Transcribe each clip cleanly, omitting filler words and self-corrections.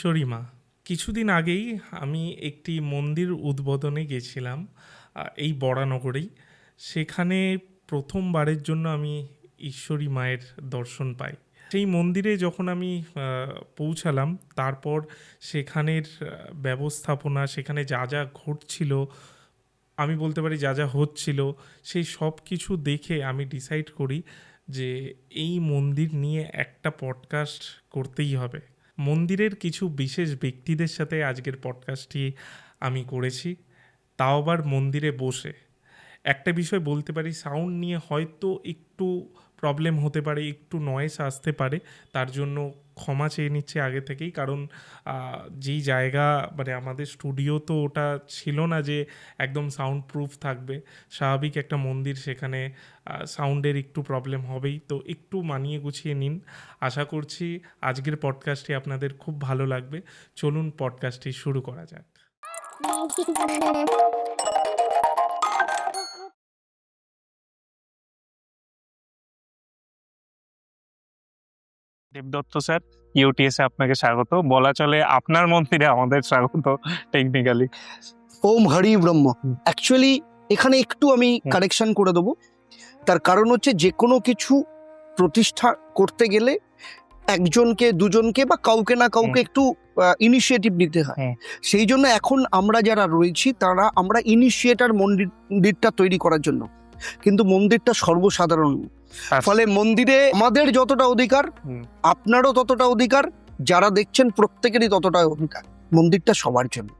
ঈশ্বরী মা। কিছুদিন আগেই আমি একটি মন্দির উদ্বোধনে গেছিলাম এই বরানগরেই। সেখানে প্রথমবারের জন্য আমি ঈশ্বরী মায়ের দর্শন পাই। সেই মন্দিরে যখন আমি পৌঁছালাম, তারপর সেখানের ব্যবস্থাপনা, সেখানে যা যা ঘটছিল, আমি বলতে পারি যা যা হচ্ছিল, সেই সব কিছু দেখে আমি ডিসাইড করি যে এই মন্দির নিয়ে একটা পডকাস্ট করতেই হবে। মন্দিরের কিছু বিশেষ ব্যক্তিদের সাথে আজকের পডকাস্টটি আমি করেছি, তাও আবার মন্দিরে বসে। একটা বিষয় বলতে পারি, সাউন্ড নিয়ে হয়তো একটু প্রবলেম হতে পারে, একটু নয়েজ আসতে পারে, তার জন্য ক্ষমা চেয়ে নিচ্ছে আগে থেকেই। কারণ যেই জায়গা, মানে আমাদের স্টুডিও তো ওটা ছিল না যে একদম সাউন্ড প্রুফ থাকবে। স্বাভাবিক একটা মন্দির, সেখানে সাউন্ডের একটু প্রবলেম হবেই, তো একটু মানিয়ে গুছিয়ে নিন। আশা করছি আজকের পডকাস্টটি আপনাদের খুব ভালো লাগবে। চলুন পডকাস্টটি শুরু করা যাক। দেবদত্ত স্যার, ইউটিএস এ আপনাকে স্বাগত। বলা চলে আপনার মন্দিরে আমাদের স্বাগত টেকনিক্যালি। ওম হরি ব্রহ্ম। অ্যাকচুয়ালি এখানে একটু আমি কারেকশন করে দেবো। তার কারণ হচ্ছে যে কোনো কিছু প্রতিষ্ঠা করতে গেলে একজনকে, দুজনকে বা কাউকে না কাউকে একটু ইনিশিয়েটিভ নিতে হয়। সেই জন্য এখন আমরা যারা রয়েছি তারা আমরা ইনিশিয়েটার মন্দিরটা তৈরি করার জন্য, কিন্তু মন্দিরটা সর্বসাধারণ। ফলে মন্দিরে আমাদের যতটা অধিকার, আপনারও ততটা অধিকার, যারা দেখছেন প্রত্যেকেরই ততটা অধিকার। মন্দিরটা সবার জন্য।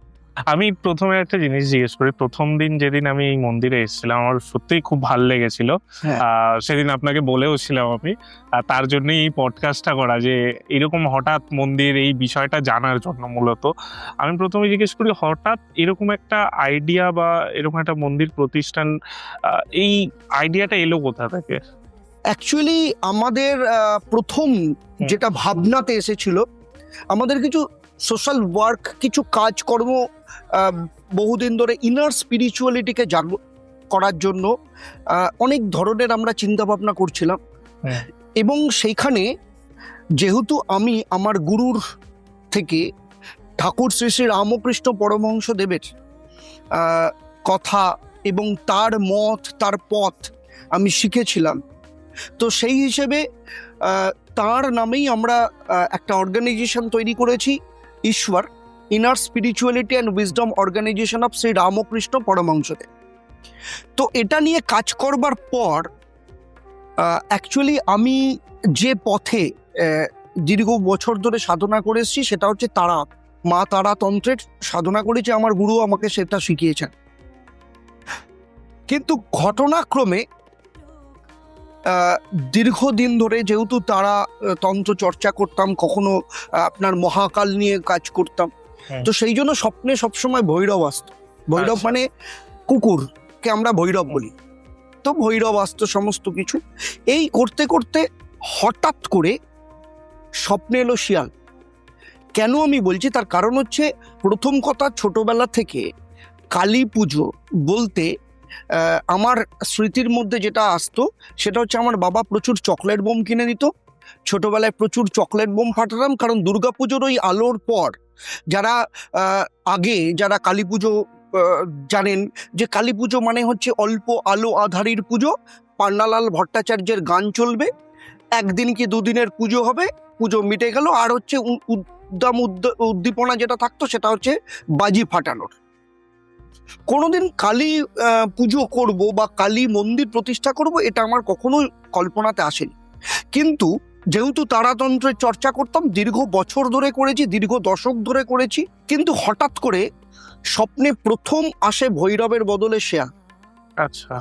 আমি প্রথমে একটা জিনিস জিজ্ঞেস করি, প্রথম দিন যেদিন আমি এই মন্দিরে এসেছিলাম আমার সত্যিই খুব ভালো লেগেছিল। সেদিন আপনাকে বলেও ছিলাম আমি, তার জন্যই এই পডকাস্টটা করা, যে এরকম হঠাৎ মন্দির, এই বিষয়টা জানার জন্য মূলত। আমি প্রথমে জিজ্ঞেস করি, হঠাৎ এরকম একটা আইডিয়া বা এরকম একটা মন্দির প্রতিষ্ঠান, এই আইডিয়াটা এলো কোথা থেকে? অ্যাকচুয়ালি আমাদের প্রথম যেটা ভাবনাতে এসেছিল, আমাদের কিছু সোশ্যাল ওয়ার্ক, কিছু কাজকর্ম বহুদিন ধরে ইনার স্পিরিচুয়ালিটিকে জাগ্রত করার জন্য অনেক ধরনের আমরা চিন্তা ভাবনা করছিলাম। এবং সেইখানে যেহেতু আমি আমার গুরুর থেকে ঠাকুর শ্রী শ্রী রামকৃষ্ণ পরমহংস দেবের কথা এবং তার মত, তার পথ আমি শিখেছিলাম, তো সেই হিসেবে তার নামেই আমরা একটা অর্গানাইজেশন তৈরি করেছি, ঈশ্বর inner spirituality and wisdom organization of Shri Ramakrishna Paramahamsadev. তো এটা নিয়ে কাজ করবার পর অ্যাকচুয়ালি আমি যে পথে দীর্ঘ বছর ধরে সাধনা করে এসেছি, সেটা হচ্ছে তারা, মা তারা তন্ত্রের সাধনা করেছি। আমার গুরু আমাকে সেটা শিখিয়েছেন। কিন্তু ঘটনাক্রমে দীর্ঘদিন ধরে যেহেতু তারা তন্ত্র চর্চা করতাম, কখনো আপনার মহাকাল নিয়ে কাজ করতাম, তো সেই জন্য স্বপ্নে সবসময় ভৈরব আসতো। ভৈরব মানে কুকুরকে আমরা ভৈরব বলি, তো ভৈরব আসতো সমস্ত কিছু। এই করতে করতে হঠাৎ করে স্বপ্নে এলো শিয়াল। কেন আমি বলছি, তার কারণ হচ্ছে, প্রথম কথা, ছোটবেলা থেকে কালী পুজো বলতে আমার স্মৃতির মধ্যে যেটা আসতো সেটা হচ্ছে, আমার বাবা প্রচুর চকলেট বোম কিনে দিত। ছোটবেলায় প্রচুর চকলেট বোম ফাটাতাম, কারণ দুর্গাপুজোর ওই আলোর পর, যারা আগে যারা কালী পুজো জানেন, যে কালী পুজো মানে হচ্ছে অল্প আলো আধারির পুজো। পান্নালাল ভট্টাচার্যের গান চলবে, একদিন কি দুদিনের পুজো হবে, পুজো মিটে গেল। আর হচ্ছে উদ্দীপনা যেটা থাকতো সেটা হচ্ছে বাজি ফাটানোর। কোনোদিন কালী পুজো করব বা কালী মন্দির প্রতিষ্ঠা করব, এটা আমার কখনো কল্পনাতে আসেনি। কিন্তু যেহেতু তারাতন্ত্রের চর্চা করতাম, দীর্ঘ বছর ধরে করেছি, দীর্ঘ দশক ধরে করেছি, কিন্তু হঠাৎ করে স্বপ্নে প্রথম আসে ভৈরবের বদলে শেয়াল। আচ্ছা।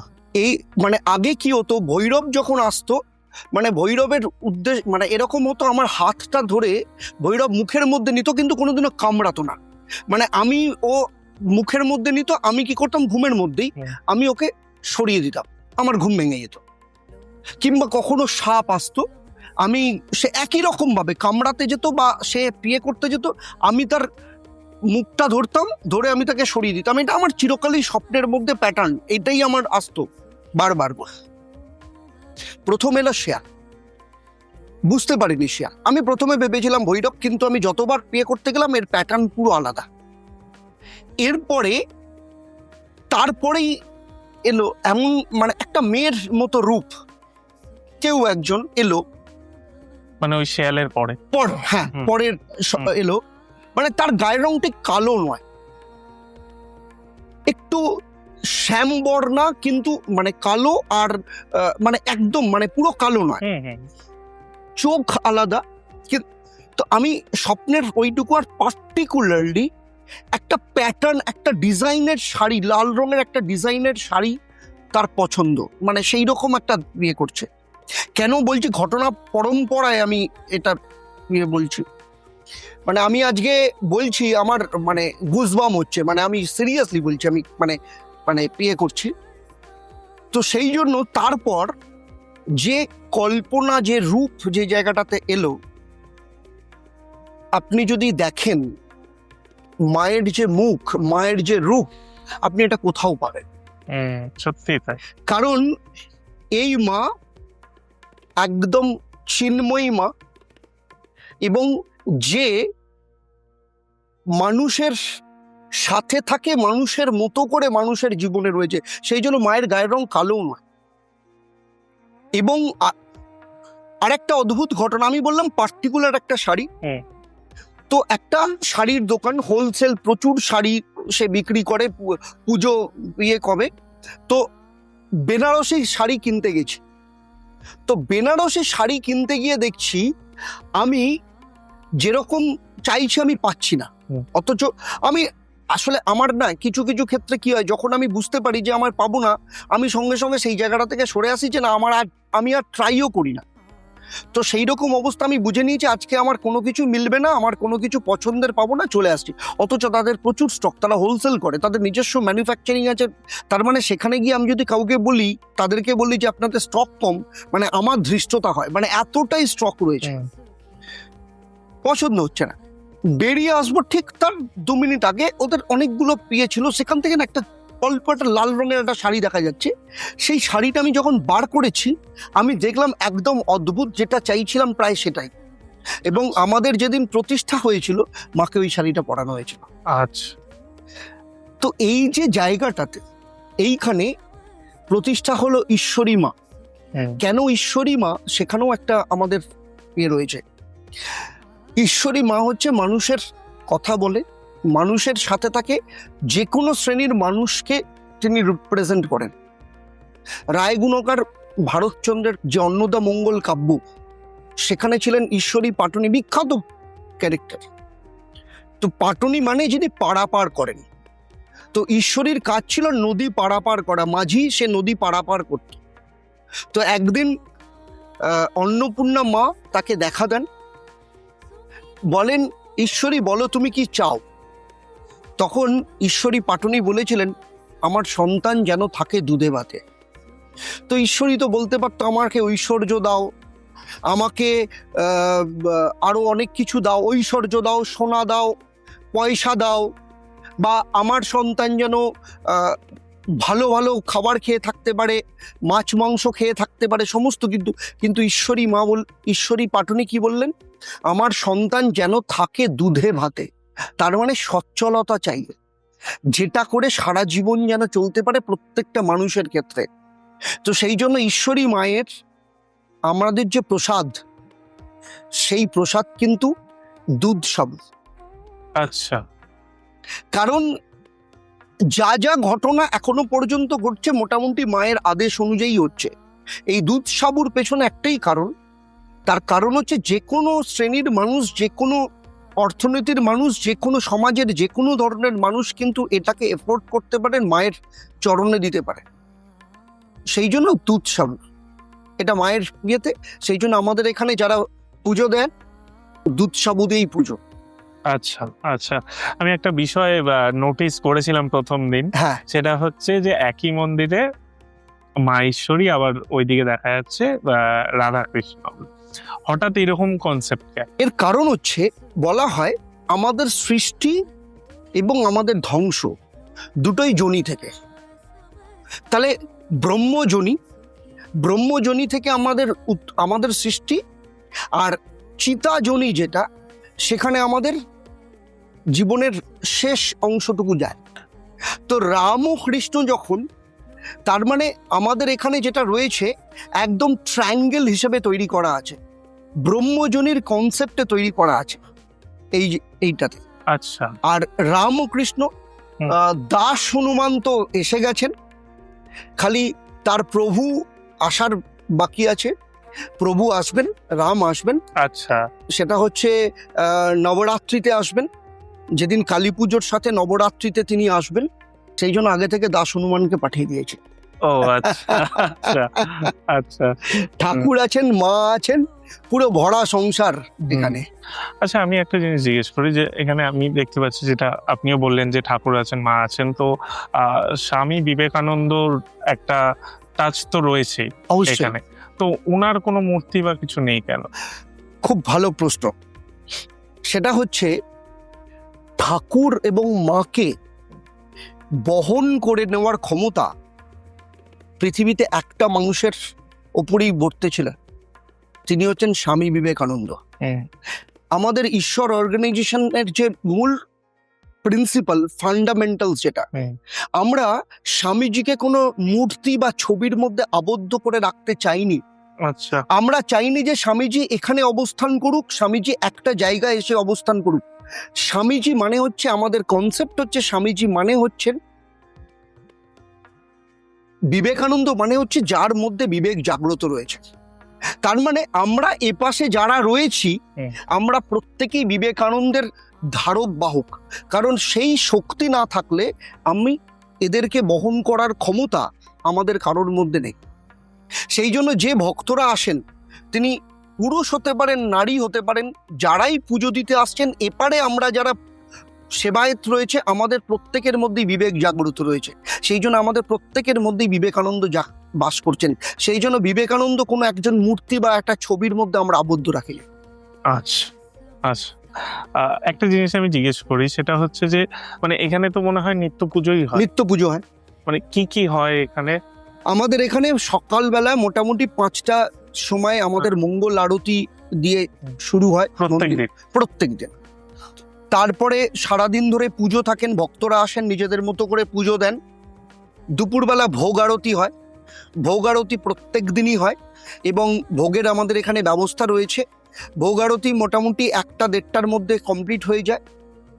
এই মানে আগে কি হতো, ভৈরব যখন আসতো, মানে ভৈরবের উদ্দেশ্য মানে এরকম হতো, আমার হাতটা ধরে ভৈরব মুখের মধ্যে নিত, কিন্তু কোনোদিনও কামড়াতো না। মানে আমি, ও মুখের মধ্যে নিত, আমি কি করতাম, ঘুমের মধ্যেই আমি ওকে সরিয়ে দিতাম, আমার ঘুম ভেঙে যেত। কিংবা কখনো সাপ আসতো, আমি, সে একই রকম ভাবে কামড়াতে যেত বা সে প্রিয় করতে যেত, আমি তার মুখটা ধরতাম, ধরে আমি তাকে সরিয়ে দিতাম। এটা আমার চিরকালই স্বপ্নের মধ্যে প্যাটার্ন, এটাই আমার আসতো বারবার। প্রথম এলো শেয়াল, বুঝতে পারিনি শিয়া। আমি প্রথমে ভেবেছিলাম ভৈরব, কিন্তু আমি যতবার বিয়ে করতে গেলাম এর প্যাটার্ন পুরো আলাদা। এরপরে তারপরেই এলো এমন মানে একটা মেয়ের মতো রূপ, কেউ একজন এলো মানে ওই শেয়ালের পরে হ্যাঁ পরের এলো, মানে তার গায়ের রং ঠিক কালো নয়, একটু শ্যামবর্ণা, কিন্তু মানে কালো আর মানে একদম মানে পুরো কালো নয়, চোখ আলাদা। তো আমি স্বপ্নের ওইটুকু, আর পার্টিকুলারলি একটা প্যাটার্ন, একটা ডিজাইনের শাড়ি, লাল রঙের একটা ডিজাইনের শাড়ি তার পছন্দ, মানে সেই রকম একটা বিয়ে করছে। কেন বলছি, ঘটনা পরম্পরায় আমি এটা নিয়ে বলছি, মানে আমি আজকে বলছি আমার মানে গুজবাম হচ্ছে, মানে আমি সিরিয়াসলি বলছি, আমি মানে মানে বিয়ে করছি। তো সেই জন্য তারপর যে কল্পনা, যে রূপ যে জায়গাটাতে এলো, আপনি যদি দেখেন মায়ের যে মুখ, মায়ের যে রূপ, আপনি এটা কোথাও পাবেন। সত্যি তাই। কারণ এই মা একদম চিন্ময়ী মা, এবং যে মানুষের সাথে থাকে, মানুষের মতো করে মানুষের জীবনে রয়েছে, সেই জন্য মায়ের গায়ের রং কালো নয়। এবং আরেকটা অদ্ভুত ঘটনা, আমি বললাম পার্টিকুলার একটা শাড়ি, তো একটা শাড়ির দোকান, হোলসেল প্রচুর শাড়ি সে বিক্রি করে, পুজো ইয়ে কবে, তো বেনারসি শাড়ি কিনতে গেছি। তো বেনারসি শাড়ি কিনতে গিয়ে দেখছি আমি যেরকম চাইছি আমি পাচ্ছি না, অথচ আমি আসলে আমার না কিছু কিছু ক্ষেত্রে কি হয়, যখন আমি বুঝতে পারি যে আমার পাবো না, আমি সঙ্গে সঙ্গে সেই জায়গাটা থেকে সরে আসি, যে না আমি আর ট্রাইও করি না। তো সেই রকম অবস্থা আমি বুঝে নিয়েছি, আজকে আমার কোনো কিছু মিলবে না, আমার কোনো কিছু পছন্দের পাবো না, চলে আসছি। অথচ তাদের প্রচুর স্টক, তারা হোলসেল করে, তাদের নিজস্ব ম্যানুফ্যাকচারিং আছে। তার মানে সেখানে গিয়ে আমি যদি কাউকে বলি, তাদেরকে বলি যে আপনাদের স্টক কম, মানে আমার ধৃষ্টতা হয়, মানে এতটাই স্টক রয়েছে, পছন্দ হচ্ছে না। বেরিয়ে আসবো ঠিক তার 2 মিনিট আগে ওদের অনেকগুলো বিয়ে ছিল, সেখান থেকে না একটা অল্প একটা লাল রঙের একটা শাড়ি দেখা যাচ্ছে। সেই শাড়িটা আমি যখন বার করেছি, আমি দেখলাম একদম অদ্ভুত, যেটা চাইছিলাম প্রায় সেটাই। এবং আমাদের যেদিন প্রতিষ্ঠা হয়েছিল, মাকে ওই শাড়িটা পরানো হয়েছিল। আচ্ছা। তো এই যে জায়গাটাতে, এইখানে প্রতিষ্ঠা হলো ঈশ্বরী মা। কেন ঈশ্বরী মা, সেখানেও একটা আমাদের ইয়ে রয়েছে। ঈশ্বরী মা হচ্ছে মানুষের কথা বলে, মানুষের সাথে থাকে, যে কোনো শ্রেণীর মানুষকে তিনি রিপ্রেজেন্ট করেন। রায়গুণকার ভারতচন্দ্রের যে অন্নদা মঙ্গল কাব্য, সেখানে ছিলেন ঈশ্বরী পাটনি, বিখ্যাত ক্যারেক্টার। তো পাটনি মানে যিনি পারাপার করেন, তো ঈশ্বরীর কাজ ছিল নদী পারাপার করা, মাঝি সে নদী পারাপার করত। তো একদিন অন্নপূর্ণা মা তাকে দেখা দেন, বলেন ঈশ্বরী বলো তুমি কি চাও। তখন ঈশ্বরী পাটনি বলেছিলেন আমার সন্তান যেন থাকে দুধে ভাতে। তো ঈশ্বরী তো বলতে পারতো আমাকে ঐশ্বর্য দাও, আমাকে আরো অনেক কিছু দাও, ঐশ্বর্য দাও, সোনা দাও, পয়সা দাও, বা আমার সন্তান যেন ভালো ভালো খাবার খেয়ে থাকতে পারে, মাছ মাংস খেয়ে থাকতে পারে, সমস্ত। কিন্তু ঈশ্বরী পাটনি কি বললেন, আমার সন্তান যেন থাকে দুধে ভাতে। তার মানে সচ্ছলতা চাইবে, যেটা করে সারা জীবন যেন চলতে পারে প্রত্যেকটা মানুষের ক্ষেত্রে। তো সেই জন্য ঈশ্বরী মায়ের আমাদের যে প্রসাদ, সেই প্রসাদ কিন্তু দুধ সাবু। আচ্ছা। কারণ যা যা ঘটনা এখনো পর্যন্ত ঘটছে মোটামুটি মায়ের আদেশ অনুযায়ী হচ্ছে। এই দুধ সাবুর পেছনে একটাই কারণ, তার কারণ হচ্ছে যে কোনো শ্রেণীর মানুষ, যে কোনো অর্থনীতির মানুষ, যে কোনো সমাজের যে কোনো ধরনের মানুষ কিন্তু এটাকে এফোর্ড করতে পারেন, মায়ের চরণে দিতে পারে। সেই জন্য দুধ সাবু, এটা মায়ের ইয়েতে, সেই জন্য আমাদের এখানে যারা পুজো দেন দুধ সাবু দিয়েই পুজো। আচ্ছা আচ্ছা, আমি একটা বিষয় নোটিস করেছিলাম প্রথম দিন, হ্যাঁ, সেটা হচ্ছে যে একই মন্দিরে মা ঈশ্বরী, আবার ওইদিকে দেখা যাচ্ছে রাধা কৃষ্ণ। হঠাৎ এরকম কনসেপ্ট কেন? এর কারণ হচ্ছে বলা হয় আমাদের সৃষ্টি এবং আমাদের ধ্বংস দুটোই যোনি থেকে। তাহলে ব্রহ্মযোনি থেকে আমাদের সৃষ্টি, আর চিতাজনি যেটা, সেখানে আমাদের জীবনের শেষ অংশটুকু যায়। তো রাম ও কৃষ্ণ যখন, তার মানে আমাদের এখানে যেটা রয়েছে একদম ট্রায়াঙ্গেল হিসেবে তৈরি করা আছে, ব্রহ্মজনির কনসেপ্টে তৈরি করা আছে এইটাতে। আচ্ছা। আর রাম ও কৃষ্ণ, দাস হনুমান তো এসে গেছেন, খালি তার প্রভু আসার বাকি আছে। প্রভু আসবেন, রাম আসবেন। আচ্ছা। সেটা হচ্ছে নবরাত্রিতে আসবেন, যেদিন কালী পুজোর সাথে নবরাত্রিতে তিনি আসবেন, সেই জন্য আগে থেকে দাস হনুমানকে পাঠিয়ে দিয়েছে। ও আচ্ছা আচ্ছা আচ্ছা। ঠাকুর আছেন, মা আছেন, পুরো ভরা সংসার এখানে। আচ্ছা, আমি একটা জিনিস জিজ্ঞেস করি, যে এখানে আমি দেখতে পাচ্ছি, যেটা আপনিও বললেন যে ঠাকুর আছেন, মা আছেন, তো স্বামী বিবেকানন্দর একটা টাচ তো রয়েছে এখানে, তো ওনার কোনো মূর্তি বা কিছু নেই কেন? খুব ভালো প্রশ্ন। সেটা হচ্ছে ঠাকুর এবং মাকে বহন করে নেওয়ার ক্ষমতা পৃথিবীতে একটা মানুষের ওপরেই বর্তেছিল, তিনি হচ্ছেন স্বামী বিবেকানন্দ। আমাদের ঈশ্বর অর্গানাইজেশনের যে মূল প্রিন্সিপাল, ফান্ডামেন্টালস যেটা, আমরা স্বামীজিকে কোনো মূর্তি বা ছবির মধ্যে আবদ্ধ করে রাখতে চাইনি। আচ্ছা। আমরা চাইনি যে স্বামীজি এখানে অবস্থান করুক, স্বামীজি একটা জায়গায় এসে অবস্থান করুক। স্বামীজি মানে হচ্ছে, আমাদের কনসেপ্ট হচ্ছে, স্বামীজি মানে হচ্ছেন বিবেকানন্দ, মানে হচ্ছে যার মধ্যে বিবেক জাগ্রত রয়েছে। তার মানে আমরা এপাশে যারা রয়েছি, আমরা প্রত্যেকেই বিবেকানন্দের ধারক বাহক, কারণ সেই শক্তি না থাকলে আমি এদেরকে বহন করার ক্ষমতা আমাদের কারোর মধ্যে নেই। সেই জন্য যে ভক্তরা আসেন, তিনি পুরুষ হতে পারেন, নারী হতে পারেন, যারাই পুজো দিতে আসছেন, এপারে আমরা যারা সেবায়েত রয়েছে, আমাদের প্রত্যেকের মধ্যেই বিবেক জাগ্রত রয়েছে। সেই জন্য আমাদের প্রত্যেকের মধ্যেই বিবেকানন্দ বাস করছেন। সেই জন্য বিবেকানন্দ কোনো একজন মূর্তি বা একটা ছবির মধ্যে আমরা আবদ্ধ রাখি। আচ্ছা আচ্ছা। একটা জিনিস আমি জিজ্ঞেস করি, সেটা হচ্ছে যে মানে এখানে তো মনে হয় নিত্য পুজোই হয়। নিত্য পুজো হয়। মানে কি কি হয় এখানে? আমাদের এখানে সকালবেলা মোটামুটি 5টা সময় আমাদের মঙ্গল আরতি দিয়ে শুরু হয় প্রত্যেক দিন। তারপরে সারাদিন ধরে পুজো থাকেন, ভক্তরা আসেন, নিজেদের মতো করে পুজো দেন। দুপুরবেলা ভোগ আরতি হয়। ভোগ আরতি প্রত্যেক দিনই হয় এবং ভোগের আমাদের এখানে ব্যবস্থা রয়েছে। ভোগ আরতি মোটামুটি 1টা-1:30টার মধ্যে কমপ্লিট হয়ে যায়।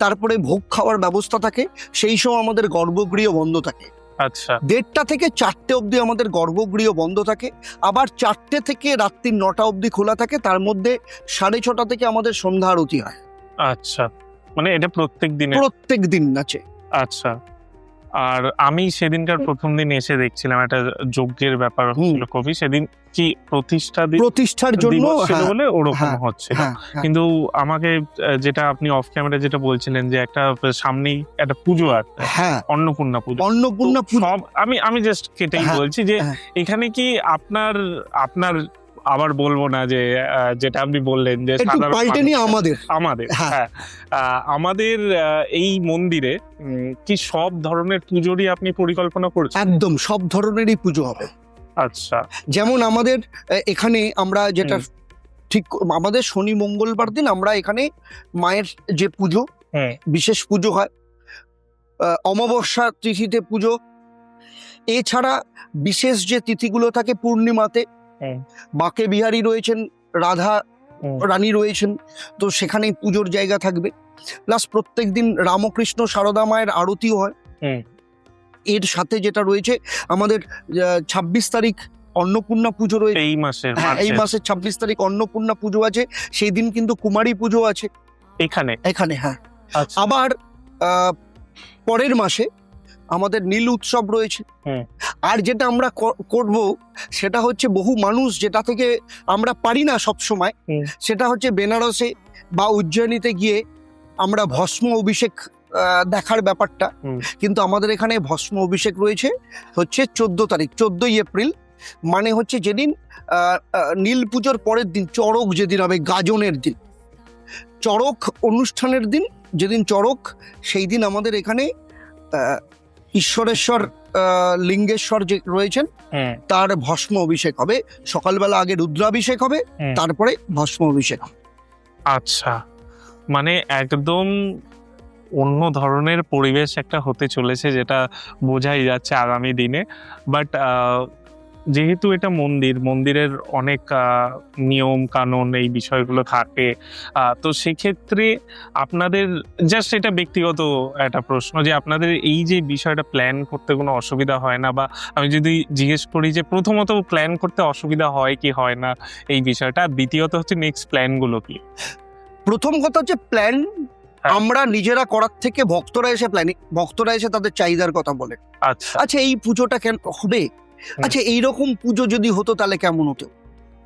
তারপরে ভোগ খাওয়ার ব্যবস্থা থাকে। সেই সময় আমাদের গর্ভগৃহ বন্ধ থাকে। আচ্ছা। 1:30টা থেকে 4টে অবধি আমাদের গর্ভগৃহ বন্ধ থাকে। আবার 4টে থেকে রাত্রি 9টা অবধি খোলা থাকে। তার মধ্যে 6:30 থেকে আমাদের সন্ধ্যা আরতি হয়। আচ্ছা, মানে এটা প্রত্যেক দিন আছে। আচ্ছা। আর আমি সেদিনকার প্রথম দিন এসে দেখছিলাম একটা যজ্ঞের ব্যাপার হচ্ছিল কবি, সেদিন কি প্রতিষ্ঠার জন্য বলে ওরকম হচ্ছিল। কিন্তু আমাকে যেটা আপনি অফ ক্যামেরা যেটা বলছিলেন, যে একটা সামনেই একটা পুজো আছে, অন্নপূর্ণা পুজো। সব আমি জাস্ট কেটেই বলছি যে এখানে কি আপনার আবার বলবো না যে যেটা আপনি বললেন যে আমাদের এই মন্দিরে কি সব ধরনের পুজোরই আপনি পরিকল্পনা করছেন? একদম সব ধরনেরই পুজো হবে। আচ্ছা। যেমন আমাদের এখানে আমরা যেটা ঠিক, আমাদের শনি মঙ্গলবার দিন আমরা এখানে মায়ের যে পুজো, বিশেষ পুজো হয়। অমাবস্যা তিথিতে পুজো, এছাড়া বিশেষ যে তিথিগুলো থাকে পূর্ণিমাতে বাঁকে বিহারী রয়েছেন, রাধা রানী রয়েছেন, তো সেখানে পুজোর জায়গা থাকবে। প্লাস প্রত্যেক দিন রামকৃষ্ণ সারদা মায়ের আরতিও হয়। এর সাথে যেটা রয়েছে আমাদের 26 তারিখ অন্নপূর্ণা পুজো রয়েছে। এই মাসের 26 তারিখ অন্নপূর্ণা পুজো আছে। সেই দিন কিন্তু কুমারী পুজো আছে এখানে। হ্যাঁ। আবার পরের মাসে আমাদের নীল উৎসব রয়েছে। আর যেটা আমরা করব সেটা হচ্ছে, বহু মানুষ যেটা থেকে আমরা পারি না সব সময়, সেটা হচ্ছে বেনারসে বা উজ্জয়িনীতে গিয়ে আমরা ভস্ম অভিষেক দেখার ব্যাপারটা। কিন্তু আমাদের এখানে ভস্ম অভিষেক রয়েছে হচ্ছে 14 তারিখ, 14ই এপ্রিল, মানে হচ্ছে যেদিন নীল পুজোর পরের দিন, চড়ক যেদিন হবে, গাজনের দিন, চড়ক অনুষ্ঠানের দিন, যেদিন চড়ক, সেই দিন আমাদের এখানে ঈশ্বরেশ্বর লিঙ্গেশ্বর যে রয়েছেন তার ভস্ম অভিষেক হবে, সকালবেলা আগে রুদ্রাভিষেক হবে, তারপরে ভস্ম অভিষেক হবে। আচ্ছা, মানে একদম অন্য ধরনের পরিবেশ একটা হতে চলেছে, যেটা বোঝাই যাচ্ছে আগামী দিনে। বাট যেহেতু এটা মন্দিরের অনেক নিয়ম কানুন এই বিষয়গুলো থাকে, তো সেক্ষেত্রে আপনাদের জাস্ট এটা ব্যক্তিগত একটা প্রশ্ন, যে আপনাদের এই যে বিষয়টা প্ল্যান করতে কোনো অসুবিধা হয় না? বা আমি যদি জিজ্ঞেস করি যে প্রথমত প্ল্যান করতে অসুবিধা হয় কি হয় না এই বিষয়টা, আর দ্বিতীয়ত হচ্ছে নেক্সট প্ল্যানগুলো কি? প্রথম কথা হচ্ছে প্ল্যান আমরা নিজেরা করার থেকে ভক্তরা এসে তাদের চাহিদার কথা বলে। আচ্ছা এই পুজোটা কেন হবে, আচ্ছা এইরকম পুজো যদি হতো তাহলে কেমন হতো।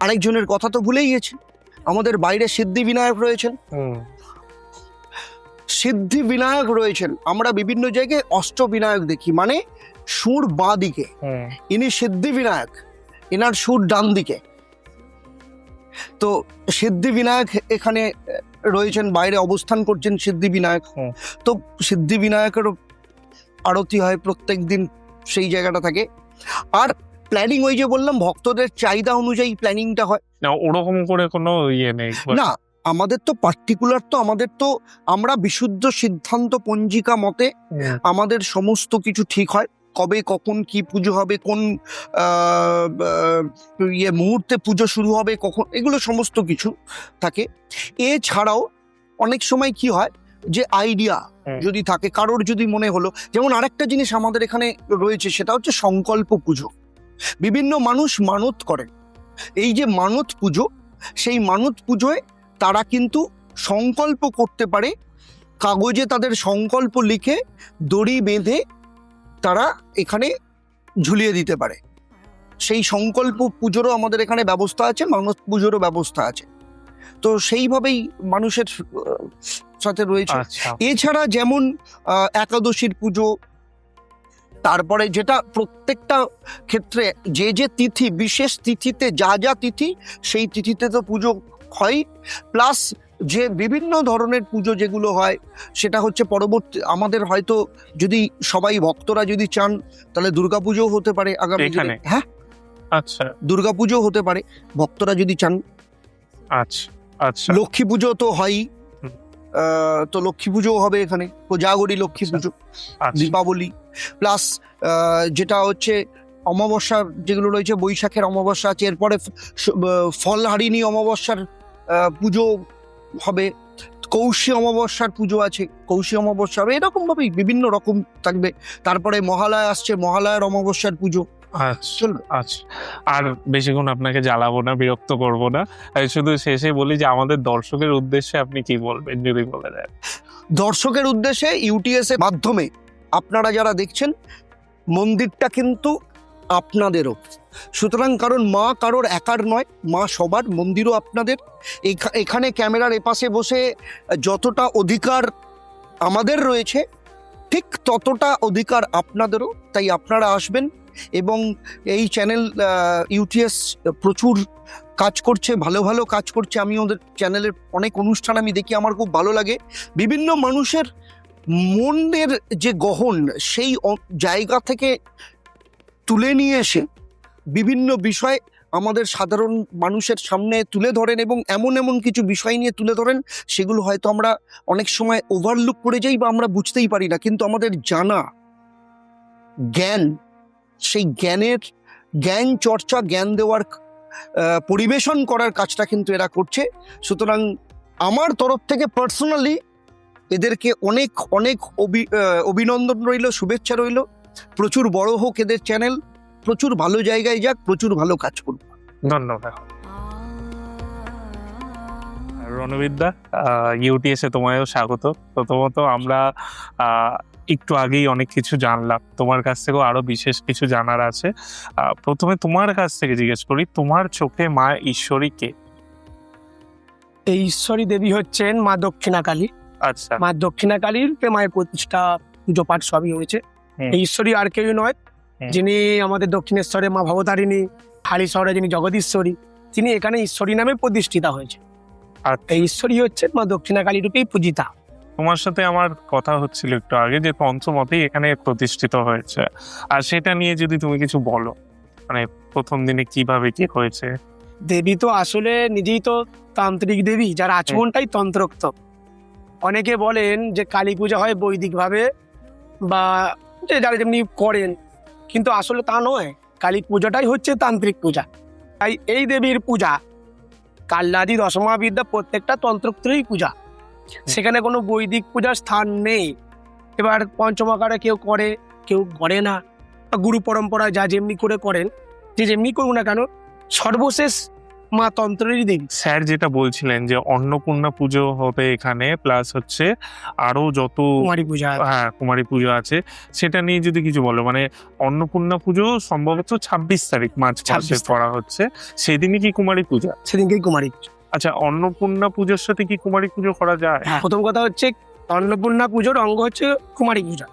আরেকজনের কথা তো ভুলেই গেছে, আমাদের বাইরে সিদ্ধিবিনায়ক রয়েছেন। আমরা বিভিন্ন জায়গায় অষ্টবিনায়ক দেখি, মানে সুর বাঁ দিকে, ইনি সিদ্ধিবিনায়ক, এনার সুর ডান দিকে। তো সিদ্ধিবিনায়ক এখানে রয়েছেন, বাইরে অবস্থান করছেন সিদ্ধিবিনায়ক। তো সিদ্ধিবিনায়কেরও আরতি হয় প্রত্যেক দিন, সেই জায়গাটা থাকে। আর প্ল্যানিং ওই যে বললাম ভক্তদের চাহিদা অনুযায়ী প্ল্যানিংটা হয় না, ওরকম করে কোনো ইয়ে নেই না। আমাদের তো পার্টিকুলার, তো আমাদের তো আমরা বিশুদ্ধ সিদ্ধান্ত পঞ্জিকা মতে আমাদের সমস্ত কিছু ঠিক হয়, কবে কখন কি পুজো হবে, কোন মুহূর্তে পুজো শুরু হবে, কখন, এগুলো সমস্ত কিছু থাকে। এছাড়াও অনেক সময় কি হয় যে আইডিয়া যদি থাকে কারোর, যদি মনে হলো, যেমন আরেকটা জিনিস আমাদের এখানে রয়েছে, সেটা হচ্ছে সংকল্প পুজো। বিভিন্ন মানুষ মানত করেন, এই যে মানত পুজো, সেই মানত পুজোয় তারা কিন্তু সংকল্প করতে পারে, কাগজে তাদের সংকল্প লিখে দড়ি বেঁধে তারা এখানে ঝুলিয়ে দিতে পারে। সেই সংকল্প পুজোরও আমাদের এখানে ব্যবস্থা আছে, মানত পুজোরও ব্যবস্থা আছে। তো সেইভাবেই মানুষের সাথে রয়েছে। এছাড়া যেমন একাদশীর পুজো, তারপরে যেটা প্রত্যেকটা ক্ষেত্রে যে যে তিথি, বিশেষ তিথিতে যা তিথি, সেই তিথিতে তো পুজো হয়। প্লাস যে বিভিন্ন ধরনের পুজো যেগুলো হয়, সেটা হচ্ছে পরবর্তী আমাদের হয়তো যদি সবাই ভক্তরা যদি চান তাহলে দুর্গাপুজো হতে পারে আগামী দিনে। হ্যাঁ, আচ্ছা, দুর্গাপুজো হতে পারে ভক্তরা যদি চান। আচ্ছা আচ্ছা, লক্ষ্মী পুজো তো হয়ই, তো লক্ষ্মী পুজো হবে এখানে, কোজাগরী লক্ষ্মী পুজো, দীপাবলি। প্লাস যেটা হচ্ছে অমাবস্যার যেগুলো রয়েছে, বৈশাখের অমাবস্যা আছে, এরপরে ফলহারিণী অমাবস্যার পুজো হবে, কৌশী অমাবস্যার পুজো আছে, কৌশী অমাবস্যা হবে, এরকম ভাবেই বিভিন্ন রকম থাকবে। তারপরে মহালয়া আসছে, মহালয়ার অমাবস্যার পুজো। আচ্ছা, আর বেশিক্ষণ আপনাকে জ্বালাবো না, বিরক্ত করবো না, শুধু শেষে বলি যে আমাদের দর্শকের উদ্দেশ্যে আপনি কি বলবেন যদি বলে দেন। দর্শকের উদ্দেশ্যে ইউটিএস এর মাধ্যমে আপনারা যারা দেখছেন, মন্দিরটা কিন্তু আপনাদেরও, সুতরাং কারণ মা কারোর একার নয়, মা সবার, মন্দিরও আপনাদের। এখানে ক্যামেরার এপাশে বসে যতটা অধিকার আমাদের রয়েছে, ঠিক ততটা অধিকার আপনাদেরও। তাই আপনারা আসবেন, এবং এই চ্যানেল ইউটিএস প্রচুর কাজ করছে, ভালো ভালো কাজ করছে। আমি ওদের চ্যানেলের অনেক অনুষ্ঠান আমি দেখি, আমার খুব ভালো লাগে। বিভিন্ন মানুষের মনের যে গহন, সেই জায়গা থেকে তুলে নিয়ে এসে বিভিন্ন বিষয় আমাদের সাধারণ মানুষের সামনে তুলে ধরেন, এবং এমন এমন কিছু বিষয় নিয়ে তুলে ধরেন, সেগুলো হয়তো আমরা অনেক সময় ওভারলুক করে যাই বা আমরা বুঝতেই পারি না। কিন্তু আমাদের জানা জ্ঞান, সেই জ্ঞান চর্চা, জ্ঞান দেওয়ার, পরিবেশন করার কাজটা কিন্তু এরা করছে। সুতরাং আমার তরফ থেকে পার্সোনালি এদেরকে অনেক অনেক অভিনন্দন রইল, শুভেচ্ছা রইল। প্রচুর বড় হোক এদের চ্যানেল, প্রচুর ভালো জায়গায় যাক, প্রচুর ভালো কাজ করুক। ধন্যবাদ। রণবিদ্যা, ইউটিএস এ তোমায়ও স্বাগত। প্রথমত আমরা একটু আগেই অনেক কিছু জানলাম, তোমার কাছ থেকেও আরো বিশেষ কিছু জানার আছে। প্রথমে তোমার কাছ থেকে জিজ্ঞেস করি, তোমার চোখে মা ঈশ্বরী কে? এই ঈশ্বরী দেবী হচ্ছেন মা দক্ষিণাকালী। আচ্ছা, মা দক্ষিণাকালীর মায়ের প্রতিষ্ঠা, পুজো পাঠ সবই হয়েছে। এই ঈশ্বরী আর কেউ নয়, যিনি আমাদের দক্ষিণেশ্বরে মা ভবতারিণী, হালিশহরে যিনি জগদীশ্বরী, তিনি এখানে ঈশ্বরী নামে প্রতিষ্ঠিতা হয়েছে। এই ঈশ্বরী হচ্ছেন মা দক্ষিণাকালী রূপেই পূজিতা। তোমার সাথে আমার কথা হচ্ছিল একটু আগে যে তন্ত্রমতেই এখানে প্রতিষ্ঠিত হয়েছে, আর সেটা নিয়ে যদি তুমি কিছু বলো, মানে প্রথম দিনে কিভাবে কি হয়েছে। দেবী তো আসলে নিজেই তো তান্ত্রিক দেবী, যার আচরণটাই তন্ত্রোক্ত। অনেকে বলেন যে কালী পূজা হয় বৈদিক ভাবে বা যে যারা যেমনি করেন, কিন্তু আসলে তা নয়। কালী পূজাটাই হচ্ছে তান্ত্রিক পূজা। তাই এই দেবীর পূজা কাল্যাদি দশমা বিদ্যা প্রত্যেকটা তন্ত্রোক্তই পূজা, সেখানে কোনো বৈদিক পূজার স্থান নেই। এবার পঞ্চমাকারে কেউ করে, কেউ করে না, বা গুরু পরম্পরায় যা যেমনি করে করেন, যে যেমনি করুন না কেন, সর্বশেষ মা তন্ত্রেরই দেবী। স্যার যেটা বলছিলেন যে অন্নপূর্ণা পুজো হবে এখানে, প্লাস হচ্ছে আরো যত কুমারী পূজা হ্যাঁ কুমারী পুজো আছে, সেটা নিয়ে যদি কিছু বলো। মানে অন্নপূর্ণা পুজো সম্ভবত 26 তারিখ মার্চ মাসে 26 করা হচ্ছে, সেদিনই কি কুমারী পূজা? সেদিনকেই কুমারী পূজা। আচ্ছা, অন্নপূর্ণা পুজোর সাথে কি কুমারী পুজো করা যায়? প্রথম কথা হচ্ছে অন্নপূর্ণা পুজোর অঙ্গ হচ্ছে কুমারী পূজা।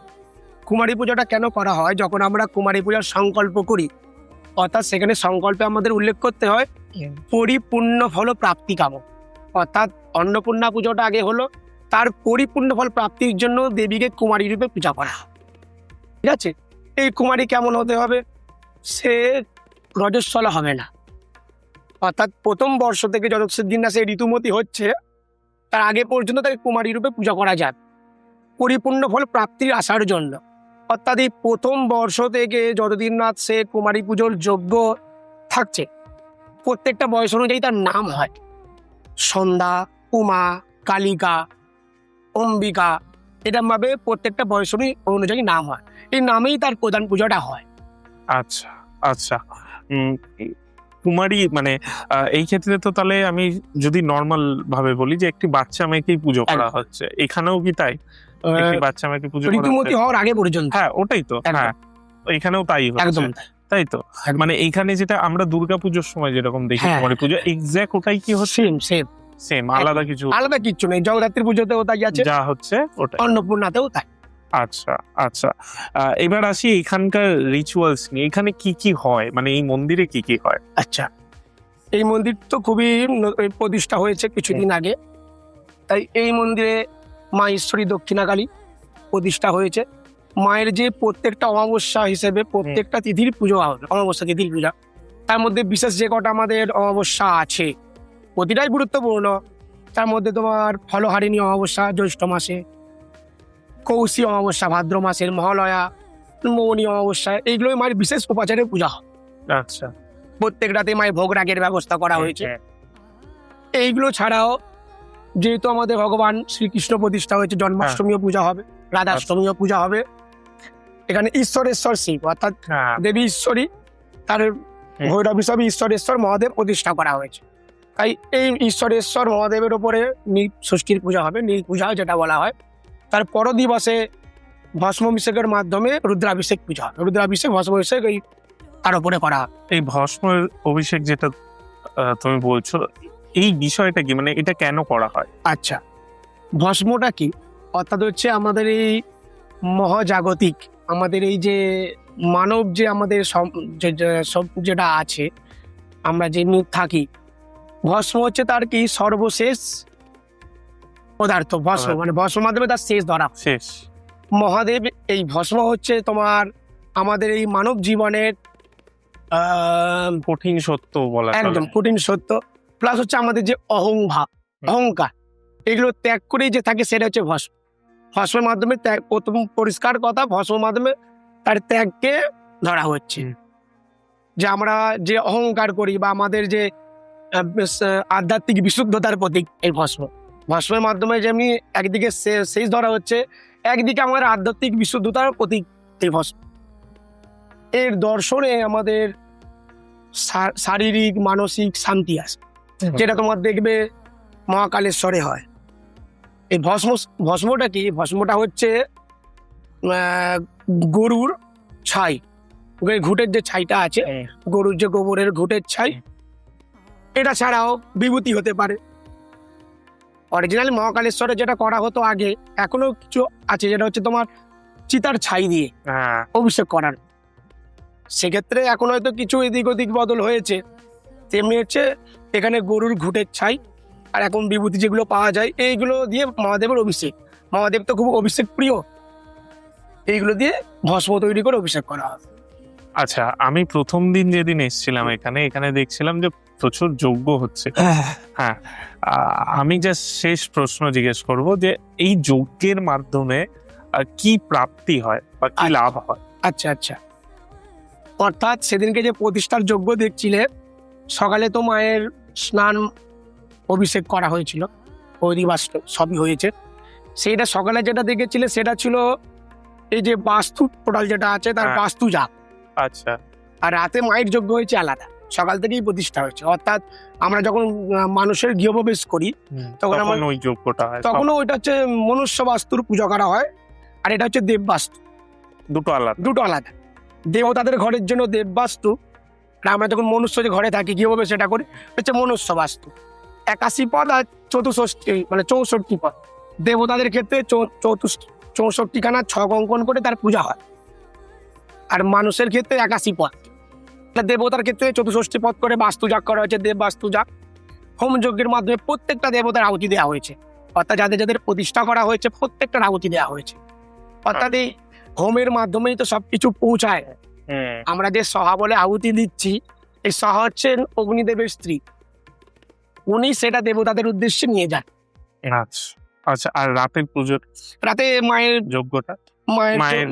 কুমারী পূজাটা কেন করা হয়? যখন আমরা কুমারী পূজার সংকল্প করি, অর্থাৎ সেখানে সংকল্পে আমাদের উল্লেখ করতে হয় পরিপূর্ণ ফল প্রাপ্তি কাম। অর্থাৎ অন্নপূর্ণা পুজোটা আগে হলো, তার পরিপূর্ণ ফল প্রাপ্তির জন্য দেবীকে কুমারী রূপে পূজা করা হয়। ঠিক আছে? এই কুমারী কেমন হতে হবে? সে রজস্বলা হবে না, অর্থাৎ প্রথম বর্ষ থেকে যতদিন না সে ঋতুমতী হচ্ছে তার আগে পর্যন্ত তাকে কুমারী রূপে পূজা করা যায় পরিপূর্ণ ফল প্রাপ্তির আসার জন্য। অর্থাৎ এই প্রথম বর্ষ থেকে যতদিন না সে কুমারী পুজোর যোগ্য থাকছে, প্রত্যেকটা বয়স অনুযায়ী তার নাম হয়। সন্ধ্যা, উমা, কালিকা, অম্বিকা, এরকম ভাবে প্রত্যেকটা বয়স অনুযায়ী নাম হয়। এই নামেই তার প্রধান পূজাটা হয়। আচ্ছা আচ্ছা। কুমারী মানে এই ক্ষেত্রে তো তাহলে আমি যদি নর্মাল ভাবে বলি যে একটি বাচ্চা মেয়েকেই পুজো করা হচ্ছে, এখানেও কি তাই? একটি বাচ্চা মেয়েকে পুজো করা ঋতুমতী হচ্ছে? হওয়ার আগে পর্যন্ত। হ্যাঁ ওটাই তো, একদম। হ্যাঁ এখানেও তাই একদম হচ্ছে, তাই তো? একদম। মানে এইখানে যেটা আমরা দুর্গাপুজোর সময় যেরকম দেখি হ্যাঁ। কুমারী পুজো, এক্স্যাক্ট ওটাই কি হচ্ছে? সেম সেম, সেম, আলাদা কিছু আলাদা কিচ্ছু নেই। জগদ্ধাত্রী পুজোতেও তাই আছে, যা হচ্ছে ওটাই। অন্নপূর্ণাতেও তাই। আচ্ছা আচ্ছা। এবার আসি এখানকার রিচুয়ালস নিয়ে, এখানে কি কি হয়, মানে এই মন্দিরে কি কি হয়? আচ্ছা, এই মন্দির তো খুবই প্রতিষ্ঠা হয়েছে কিছুদিন আগে। তাই এই মন্দিরে মা ঈশ্বরী দক্ষিণাকালী প্রতিষ্ঠা হয়েছে। মায়ের যে প্রত্যেকটা অমাবস্যা হিসেবে প্রত্যেকটা তিথির পুজো হবে, অমাবস্যা তিথির পূজা। তার মধ্যে বিশেষ যে কটা আমাদের অমাবস্যা আছে, প্রতিটাই গুরুত্বপূর্ণ। তার মধ্যে তোমার ফলহারিণী অমাবস্যা জ্যৈষ্ঠ মাসে, কৌশী অমাবস্যা ভাদ্র মাসের, মহালয়া, মৌনী অমাবস্যা, এইগুলোই মায়ের বিশেষ উপাচারে পূজা হয়। আচ্ছা। প্রত্যেকটাতে মায়ের ভোগ রাগের ব্যবস্থা করা হয়েছে। এইগুলো ছাড়াও যেহেতু আমাদের ভগবান শ্রীকৃষ্ণ প্রতিষ্ঠা হয়েছে, জন্মাষ্টমীও পূজা হবে, রাধাষ্টমীও পূজা হবে। এখানে ঈশ্বরেশ্বর শিব অর্থাৎ হ্যাঁ। দেবী ঈশ্বরী, তার ভৈরব হিসাবে ঈশ্বরেশ্বর মহাদেব প্রতিষ্ঠা করা হয়েছে। তাই এই ঈশ্বরেশ্বর মহাদেবের ওপরে নীল ষষ্ঠীর পূজা হবে, নীল পূজা যেটা বলা হয়। তার পর দিবসে ভস্মাভিষেকের মাধ্যমে রুদ্রাভিষেক পূজা হবে। রুদ্রাভিষেক ভস্মাভিষেক এই তার উপরে করা হবে। এই ভস্ম অভিষেক যেটা তুমি বলছো, এই বিষয়টা কি, মানে এটা কেন করা হয়? আচ্ছা, ভস্মটা কি? অর্থাৎ হচ্ছে আমাদের এই মহাজাগতিক, আমাদের এই যে মানব যে আমাদের সব যেটা আছে, আমরা যে থাকি, ভস্ম হচ্ছে তার কি সর্বশেষ পদার্থ। ভস্ম মানে ভস্ম মাধ্যমে তার শেষ ধরা। শেষ। মহাদেব এই ভস্ম হচ্ছে তোমার আমাদের এই মানব জীবনের কঠিন সত্য বলা চলে। একদম কঠিন সত্য, প্লাস হচ্ছে আমাদের যে অহংভাব, অহংকার, এগুলো ত্যাগ করেই যে থাকে, সেটা হচ্ছে ভস্ম। ভস্মের মাধ্যমে ত্যাগ, প্রথম পরিষ্কার কথা, ভস্মের মাধ্যমে তার ত্যাগকে ধরা হচ্ছে। যে আমরা যে অহংকার করি বা আমাদের যে আধ্যাত্মিক বিশুদ্ধতার প্রতীক এই ভস্ম, ভস্মের মাধ্যমে যেমনি একদিকে শেষ ধরা হচ্ছে, একদিকে আমাদের আধ্যাত্মিক বিশুদ্ধতার প্রতীক এই ভস্ম। এর দর্শনে আমাদের শারীরিক মানসিক শান্তি আসে, যেটা তোমার দেখবে মহাকালেশ্বরে হয়। এই ভস্মটা কি? ভস্মটা হচ্ছে গরুর ছাই, ঘুটের যে ছাইটা আছে, গরুর যে গোবরের ঘুটের ছাই। এটা ছাড়াও বিভূতি হতে পারে। অরিজিনালি মহাকালেশ্বরে যেটা করা হতো আগে, এখনো কিছু আছে, যেটা হচ্ছে তোমার চিতার ছাই দিয়ে অভিষেক করার। সেক্ষেত্রে এখন হয়তো কিছু এদিক ওদিক বদল হয়েছে। তেমনি হচ্ছে এখানে গরুর ঘুটের ছাই আর এখন বিভূতি যেগুলো পাওয়া যায়, এইগুলো দিয়ে মহাদেবের অভিষেক। মহাদেব তো খুব অভিষেক প্রিয়, এইগুলো দিয়ে ভস্ম তৈরি করে অভিষেক করা হয়। আচ্ছা, আমি প্রথম দিন যেদিন এসেছিলাম এখানে দেখছিলাম যে প্রচুর যজ্ঞ হচ্ছে। হ্যাঁ, আমি জাস্ট শেষ প্রশ্ন জিজ্ঞেস করব যে এই যজ্ঞের মাধ্যমে কি প্রাপ্তি হয় বা কি লাভ হয়? আচ্ছা আচ্ছা, অর্থাৎ সেদিনকে যে প্রতিষ্ঠার যজ্ঞ দেখছিলে, সকালে তো মায়ের স্নান অভিষেক করা হয়েছিল, অধিবাস্ত সবই হয়েছে। সেইটা সকালে যেটা দেখেছিলে সেটা ছিল এই যে বাস্তু টোটাল যেটা আছে তার হ্যাঁ। বাস্তু যাগ। আচ্ছা, আর রাতে মায়ের যজ্ঞ হয়েছে আলাদা, সকাল থেকেই প্রতিষ্ঠা হয়েছে। অর্থাৎ আমরা যখন মানুষের গৃহপ্রবেশ করি তখন তখন আমার ওই যজ্ঞটা হয়। তখনও ওইটা হচ্ছে মনুষ্য বাস্তুর পূজা করা হয়, আর এটা হচ্ছে দেব বাস্তু, দুটো আলাদা। দুটো আলাদা। দেবতাদের ঘরের জন্য দেব বাস্তু, আর আমরা যখন মনুষ্য যে ঘরে থাকি গৃহভাবে সেটা করি হচ্ছে মনুষ্য বাস্তু। 81 পদ আর 64 মানে 64 পদ। দেবতাদের ক্ষেত্রে 64খানা ছক অঙ্কন করে তার পূজা হয়, আর মানুষের ক্ষেত্রে 81 পদ। দেবতার ক্ষেত্রে 64 পদ করে বাস্তু যাগ করা হয়েছে, দেব বাস্তু যাগ। হোম যজ্ঞের মাধ্যমে প্রত্যেকটা দেবতার আহুতি দেওয়া হয়েছে, অর্থাৎ যাদের যাদের প্রতিষ্ঠা করা হয়েছে প্রত্যেকটা আহুতি দেওয়া হয়েছে। অর্থাৎ এই হোমের মাধ্যমেই তো সবকিছু পৌঁছায়। আমরা যে সহা বলে আহুতি দিচ্ছি, এই সহা হচ্ছেন অগ্নিদেবের স্ত্রী, উনি সেটা দেবতাদের উদ্দেশ্যে নিয়ে যান। আচ্ছা আচ্ছা, আর রাতের পুজোর রাতে মায়ের যজ্ঞটা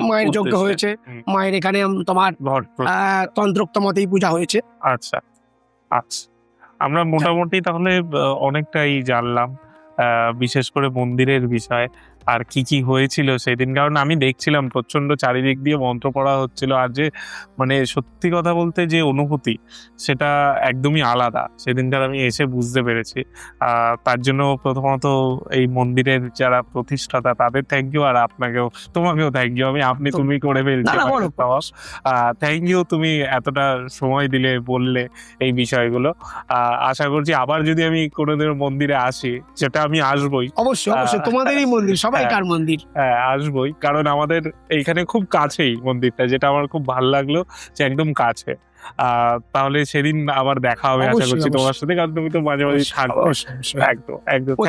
মায়ের যজ্ঞ উদ্দেশ্যে। হয়েছে। মায়ের এখানে তোমার তন্ত্রোক্ত মতেই পূজা হয়েছে। আচ্ছা আচ্ছা, আমরা মোটামুটি তাহলে অনেকটাই জানলাম, বিশেষ করে মন্দিরের বিষয় আর কি কি হয়েছিল সেদিন। কারণ আমি দেখছিলাম প্রচন্ড চারিদিক দিয়ে মন্ত্র পড়া হচ্ছিল, আর যে মানে সত্যি কথা বলতে যে অনুভূতি সেটা একদমই আলাদা সেদিনকার আমি এসে বুঝতে পেরেছি। তার জন্য প্রথমত এই মন্দিরের যারা প্রতিষ্ঠাতা তাদের থ্যাংক ইউ, আর তোমাকেও থ্যাংক ইউ। আমি আপনি তুমি করে ফেলছি, থ্যাংক ইউ। তুমি এতটা সময় দিলে, বললে এই বিষয়গুলো। আশা করছি আবার যদি আমি কোনোদিন মন্দিরে আসি, সেটা আমি আসবই অবশ্যই অবশ্যই, তোমাদেরই মন্দির, সবাইকার মন্দির। হ্যাঁ, আসবই, কারণ আমাদের এইখানে খুব কাছেই মন্দিরটা, যেটা আমার খুব ভালো লাগলো যে একদম কাছে। তাহলে সেদিন আবার দেখা হবে আশা করছি তোমার সাথে, কারণ তুমি তো মাঝে মাঝে থাকবে। একদম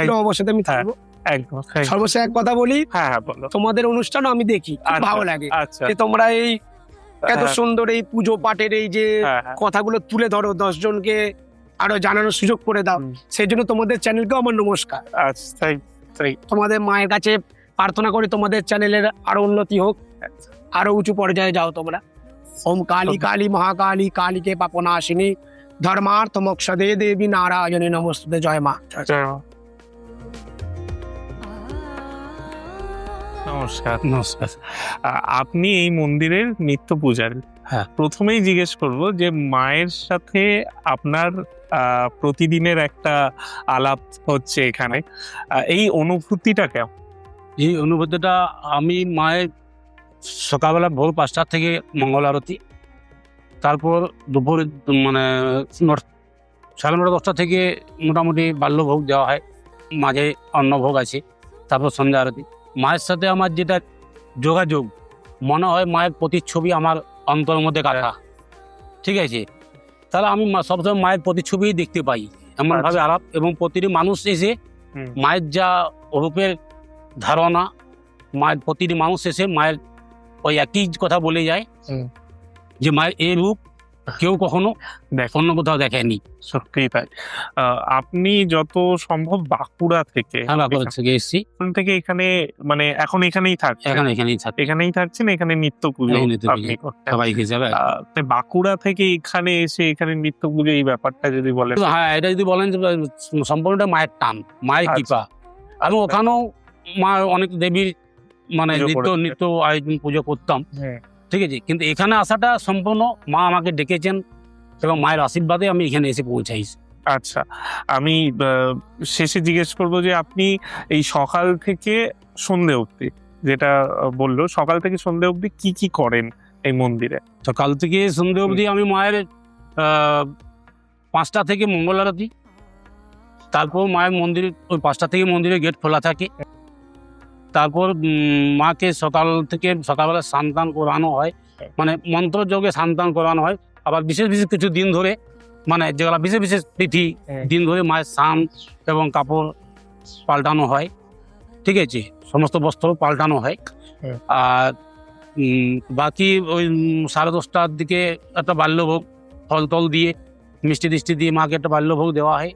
একদম অবশ্যই আমি থাকবো। একদম। সর্বশেষ এক কথা বলি, হ্যাঁ হ্যাঁ, বলো। তোমাদের অনুষ্ঠানও আমি দেখি, খুব ভালো লাগে আচ্ছা, যে তোমরা এই এত সুন্দর এই পুজো পাঠের এই যে কথাগুলো তুলে ধরো, 10 জনকে আরো জানানোর সুযোগ করে দাও। সেই জন্য তোমাদের চ্যানেলকেও আমার নমস্কার। আচ্ছা, তোমাদের মায়ের কাছে প্রার্থনা করি তোমাদের চ্যানেলের আরো উন্নতি হোক, আরো উঁচু পর্যায়ে যাও তোমরা। ওম কালী কালী মহাকালী কালীকে পাপনাশিনী ধর্মার্থ মোক্ষদে দেবী নারায়ণী নমস্তুতে। জয় মা। নমস্কার। নমস্কার। আপনি এই মন্দিরের নিত্য পূজারী। হ্যাঁ। প্রথমেই জিজ্ঞেস করব যে মায়ের সাথে আপনার প্রতিদিনের একটা আলাপ হচ্ছে এখানে, এই অনুভূতিটা কেমন? এই অনুভূতিটা, আমি মায়ের সকালবেলা ভোর 5টা থেকে মঙ্গল আরতি, তারপর দুপুর মানে 9:30 10টা থেকে মোটামুটি বাল্যভোগ দেওয়া হয়, মাঝে অন্নভোগ আছে, তারপর সন্ধ্যা আরতি। মায়ের সাথে আমার যেটা যোগাযোগ, মনে হয় মায়ের প্রতিচ্ছবি আমার অন্তরের মধ্যে কাটা, ঠিক আছে? তাহলে আমি সবসময় মায়ের প্রতিচ্ছবি দেখতে পাই এমনভাবে আলাপ, এবং প্রতিটি মানুষ এসে মায়ের যা রূপের ধারণা, মায়ের প্রতিটি মানুষ এসে মায়ের ওই একই কথা বলে যায় যে মায়ের এই রূপ কেউ কখনো অন্য কোথাও দেখেনি। সত্যি তাই। আপনি যত সম্ভব বাঁকুড়া থেকে এসেছি, থেকে এখানে, মানে এখন এখানেই থাকছেন? এখানেই থাকছেন, এখানে নিত্য পুজো আপনি করতেন। বাঁকুড়া থেকে এখানে এসে এখানে নিত্য পুজো, এই ব্যাপারটা যদি বলেন। হ্যাঁ, এটা যদি বলেন যে সম্পূর্ণটা মায়ের টান, মায়ের কৃপা। আমি ওখানেও মা অনেক দেবীর মানে নিত্য আয়োজন পুজো করতাম, ঠিক আছে, কিন্তু এখানে আসাটা সম্পূর্ণ মা আমাকে ডেকেছেন এবং মায়ের আশীর্বাদে আমি এখানে এসে পৌঁছাইছি। আচ্ছা, আমি শেষে জিজ্ঞেস করবো যে আপনি এই সকাল থেকে সন্ধে অবধি, যেটা বললো সকাল থেকে সন্ধে অবধি কি কি করেন এই মন্দিরে? সকাল থেকে সন্ধে অবধি আমি মায়ের 5টা থেকে মঙ্গল আরতি, তারপর মায়ের মন্দির ওই 5টা থেকে মন্দিরের গেট খোলা থাকে, তারপর মাকে সকালবেলা স্নান করানো হয়, মানে মন্ত্রযোগে স্নান করানো হয়। আবার বিশেষ বিশেষ কিছু দিন ধরে, মানে যেগুলো বিশেষ বিশেষ তিথি দিন ধরে মায়ের স্নান এবং কাপড় পাল্টানো হয়, ঠিক আছে, সমস্ত বস্ত্র পাল্টানো হয়। হুম। আর বাকি ওই 10:30টার দিকে একটা বাল্যভোগ ফল টল দিয়ে মিষ্টি টিষ্টি দিয়ে মাকে একটা বাল্যভোগ দেওয়া হয়।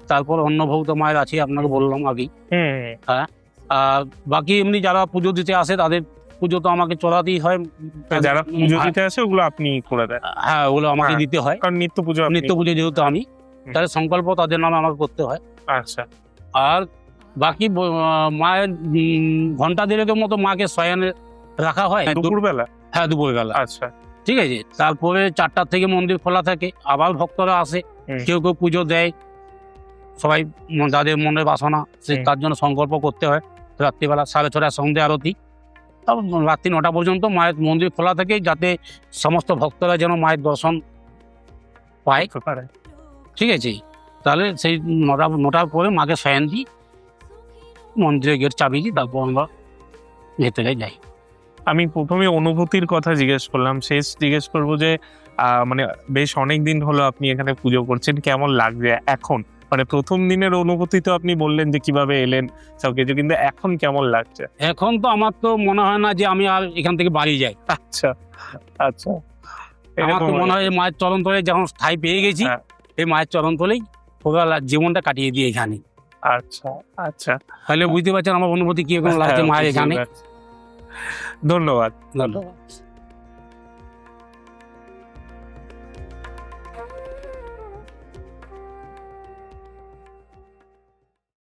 তারপর অন্য ভোগ তো মায়ের আছে, আপনাকে বললাম আগেই। আর বাকি এমনি যারা পুজো দিতে আসে তাদের পুজো তো আমাকে চড়াতেই হয়। যারা পুজো দিতে আসে ওগুলো আপনি করে দেন? হ্যাঁ, ওগুলো আমাকে হ্যাঁ। দিতে হয়। কারণ নিত্য পুজো আপনি- নিত্য পুজো যেহেতু আমি, তাদের সংকল্প তাদের নামে আমাকে করতে হয়। আচ্ছা। আর বাকি মায়ের ঘন্টা দেড়েকের মতো মাকে শয়নে রাখা হয় দুপুরবেলা? হ্যাঁ, দুপুরবেলা। আচ্ছা। ঠিক আছে, তারপরে 4টার থেকে মন্দির খোলা থাকে, আবার ভক্তরা আসে, হুম। কেউ কেউ পুজো দেয়। সবাই যাদের মনের বাসনা সে হুম। তার জন্য সংকল্প করতে হয়। রাত্রিবেলা 6:30 সন্ধ্যে আরতি, তারপর রাত্রি 9টা পর্যন্ত মায়ের মন্দির খোলা থাকে, যাতে সমস্ত ভক্তরা যেন মায়ের দর্শন পায়। হতে পারে। ঠিক আছে, তাহলে সেই 9টার পরে মাকে শয়ন দিই, মন্দিরের গেট চাবি দিই, তারপর আমরা ভেতরে যাই। আমি প্রথমে অনুভূতির কথা জিজ্ঞেস করলাম, শেষ জিজ্ঞেস করবো যে মানে বেশ অনেক দিন হলো আপনি এখানে পুজো করছেন, কেমন লাগছে এখন? মানে প্রথম দিনের অনুভূতি তো আপনি বললেন যে কিভাবে এলেন সবকিছু, কিন্তু এখন কেমন লাগছে? এখন তো আমার তো মনে হয় না যে আমি আর এখান থেকে বাড়ি যাই। আচ্ছা আচ্ছা। আমার তো এরকম মনে হয় এই মায়ের চরণ তলে যখন ঠাঁই পেয়ে গেছি, হ্যাঁ। এই মায়ের চরণ তলেই পুরো জীবনটা কাটিয়ে দিয়ে এখানে। আচ্ছা আচ্ছা। তাহলে বুঝতে পারছেন আমার অনুভূতি কিরকম লাগছে হ্যাঁ, মায়ের বুঝতে এখানে। পারছি। ধন্যবাদ। ধন্যবাদ।